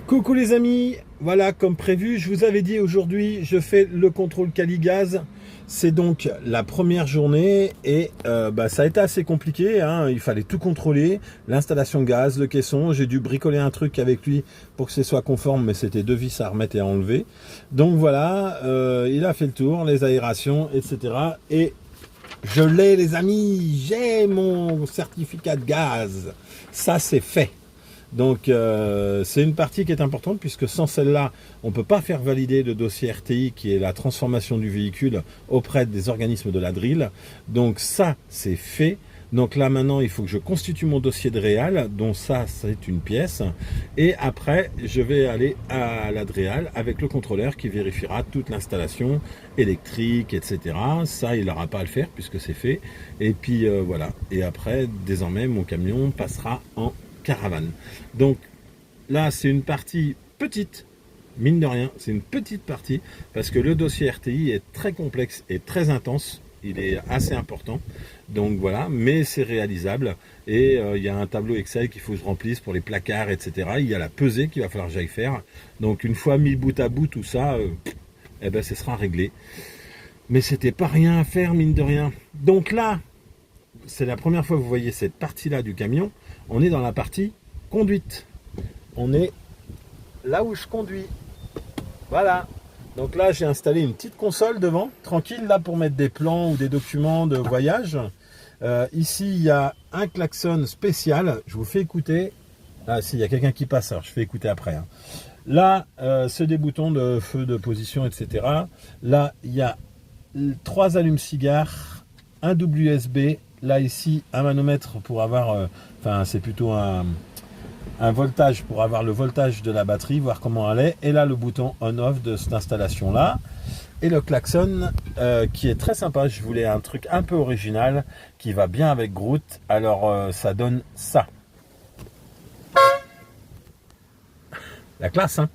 Coucou les amis, voilà comme prévu, je vous avais dit aujourd'hui je fais le contrôle Caligaz. C'est donc la première journée et ça a été assez compliqué, hein. Il fallait tout contrôler, l'installation gaz, le caisson, j'ai dû bricoler un truc avec lui pour que ce soit conforme, mais c'était deux vis à remettre et à enlever. Donc voilà, il a fait le tour, les aérations, etc. Et je l'ai les amis, j'ai mon certificat de gaz, ça c'est fait. Donc c'est une partie qui est importante puisque sans celle-là, on ne peut pas faire valider le dossier RTI qui est la transformation du véhicule auprès des organismes de la DRIL. Donc ça, c'est fait. Donc là maintenant, il faut que je constitue mon dossier de réal, dont ça, c'est une pièce. Et après, je vais aller à la DREAL avec le contrôleur qui vérifiera toute l'installation électrique, etc. Ça, il n'aura pas à le faire puisque c'est fait. Et puis voilà. Et après, désormais, mon camion passera en caravane. Donc là c'est une partie petite, mine de rien, c'est une petite partie parce que le dossier RTI est très complexe et très intense, il est assez important, donc voilà, mais c'est réalisable et il y a un tableau Excel qu'il faut que je remplisse pour les placards, etc. Il y a la pesée qu'il va falloir que j'aille faire, donc une fois mis bout à bout tout ça, ce sera réglé, mais c'était pas rien à faire, mine de rien. Donc là c'est la première fois que vous voyez cette partie-là du camion. On est dans la partie conduite. On est là où je conduis. Voilà. Donc là, j'ai installé une petite console devant, tranquille, là pour mettre des plans ou des documents de voyage. Ici, il y a un klaxon spécial. Je vous fais écouter. Ah si, il y a quelqu'un qui passe, alors je fais écouter après. Hein. Là, c'est des boutons de feu de position, etc. Là, il y a 3 allumes-cigares, un double USB. Là ici un manomètre pour avoir, c'est plutôt un voltage pour avoir le voltage de la batterie, voir comment elle est. Et là le bouton on-off de cette installation là. Et le klaxon qui est très sympa. Je voulais un truc un peu original qui va bien avec Groot. Alors ça donne ça. La classe, hein.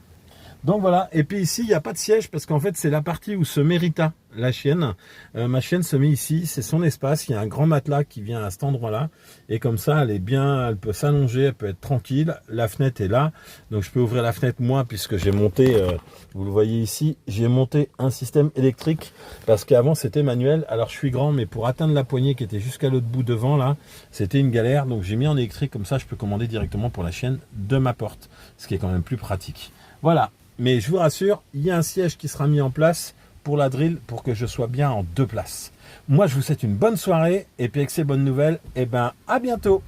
Donc voilà, et puis ici il n'y a pas de siège parce qu'en fait c'est la partie où se mérita la chienne. Ma chienne se met ici, c'est son espace, il y a un grand matelas qui vient à cet endroit là et comme ça elle est bien, elle peut s'allonger, elle peut être tranquille, la fenêtre est là, donc je peux ouvrir la fenêtre moi puisque j'ai monté, vous le voyez ici, j'ai monté un système électrique parce qu'avant c'était manuel. Alors je suis grand mais pour atteindre la poignée qui était jusqu'à l'autre bout devant là, c'était une galère, donc j'ai mis en électrique, comme ça je peux commander directement pour la chienne de ma porte, ce qui est quand même plus pratique. Voilà. Mais je vous rassure, il y a un siège qui sera mis en place pour la drill pour que je sois bien en 2 places. Moi, je vous souhaite une bonne soirée et puis avec ces bonnes nouvelles, à bientôt.